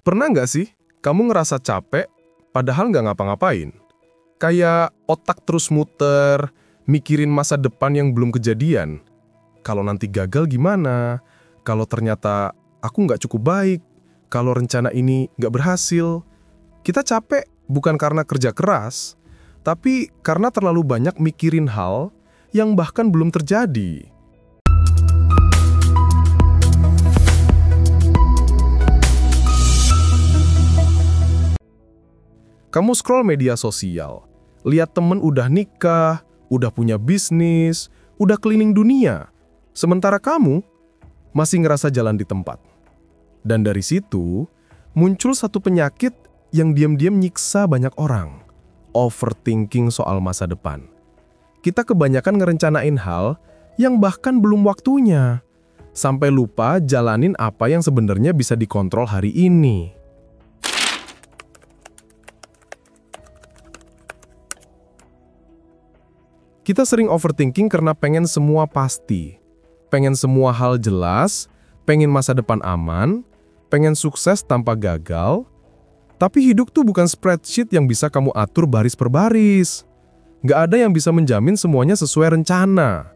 Pernah nggak sih kamu ngerasa capek padahal nggak ngapa-ngapain? Kayak otak terus muter, mikirin masa depan yang belum kejadian. Kalau nanti gagal gimana? Kalau ternyata aku nggak cukup baik? Kalau rencana ini nggak berhasil? Kita capek bukan karena kerja keras, tapi karena terlalu banyak mikirin hal yang bahkan belum terjadi. Kamu scroll media sosial, lihat temen udah nikah, udah punya bisnis, udah keliling dunia. Sementara kamu masih ngerasa jalan di tempat. Dan dari situ, muncul satu penyakit yang diam-diam nyiksa banyak orang. Overthinking soal masa depan. Kita kebanyakan ngerencanain hal yang bahkan belum waktunya. Sampai lupa jalanin apa yang sebenarnya bisa dikontrol hari ini. Kita sering overthinking karena pengen semua pasti. Pengen semua hal jelas, pengen masa depan aman, pengen sukses tanpa gagal. Tapi hidup tuh bukan spreadsheet yang bisa kamu atur baris per baris. Nggak ada yang bisa menjamin semuanya sesuai rencana.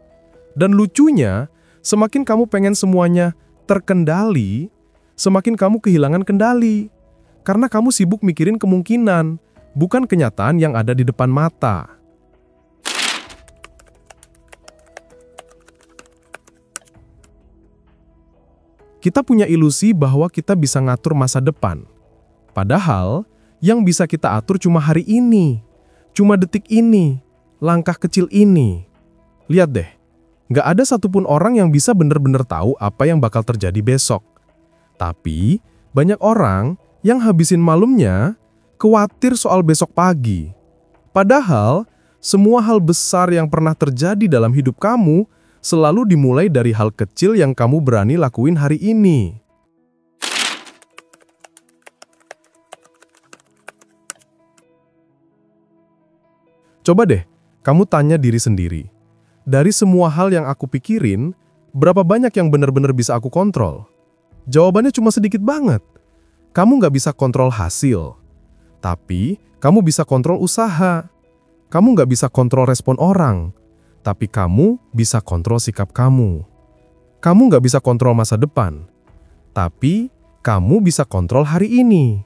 Dan lucunya, semakin kamu pengen semuanya terkendali, semakin kamu kehilangan kendali. Karena kamu sibuk mikirin kemungkinan, bukan kenyataan yang ada di depan mata. Kita punya ilusi bahwa kita bisa ngatur masa depan. Padahal, yang bisa kita atur cuma hari ini, cuma detik ini, langkah kecil ini. Lihat deh, nggak ada satupun orang yang bisa benar-benar tahu apa yang bakal terjadi besok. Tapi, banyak orang yang habisin malamnya khawatir soal besok pagi. Padahal, semua hal besar yang pernah terjadi dalam hidup kamu selalu dimulai dari hal kecil yang kamu berani lakuin hari ini. Coba deh, kamu tanya diri sendiri. Dari semua hal yang aku pikirin, berapa banyak yang benar-benar bisa aku kontrol? Jawabannya cuma sedikit banget. Kamu nggak bisa kontrol hasil. Tapi, kamu bisa kontrol usaha. Kamu nggak bisa kontrol respon orang. Tapi kamu bisa kontrol sikap kamu. Kamu nggak bisa kontrol masa depan. Tapi, kamu bisa kontrol hari ini.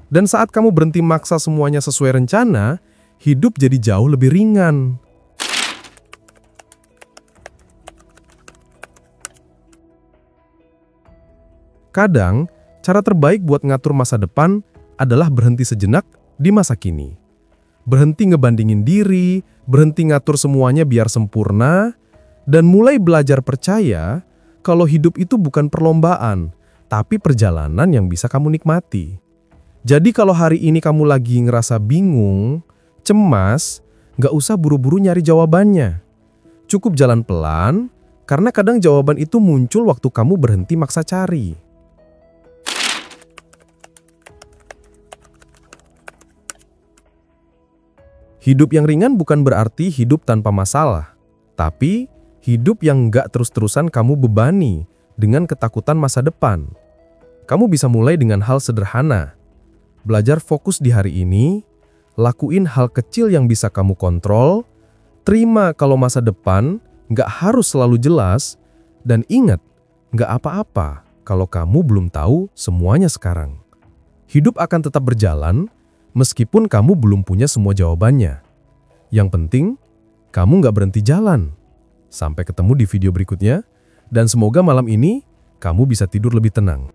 Dan saat kamu berhenti maksa semuanya sesuai rencana, hidup jadi jauh lebih ringan. Kadang, cara terbaik buat ngatur masa depan adalah berhenti sejenak di masa kini. Berhenti ngebandingin diri, berhenti ngatur semuanya biar sempurna, dan mulai belajar percaya kalau hidup itu bukan perlombaan, tapi perjalanan yang bisa kamu nikmati. Jadi kalau hari ini kamu lagi ngerasa bingung, cemas, nggak usah buru-buru nyari jawabannya. Cukup jalan pelan, karena kadang jawaban itu muncul waktu kamu berhenti maksa cari. Hidup yang ringan bukan berarti hidup tanpa masalah, tapi hidup yang nggak terus-terusan kamu bebani dengan ketakutan masa depan. Kamu bisa mulai dengan hal sederhana. Belajar fokus di hari ini, lakuin hal kecil yang bisa kamu kontrol, terima kalau masa depan nggak harus selalu jelas, dan ingat, nggak apa-apa kalau kamu belum tahu semuanya sekarang. Hidup akan tetap berjalan, meskipun kamu belum punya semua jawabannya. Yang penting, kamu nggak berhenti jalan. Sampai ketemu di video berikutnya, dan semoga malam ini kamu bisa tidur lebih tenang.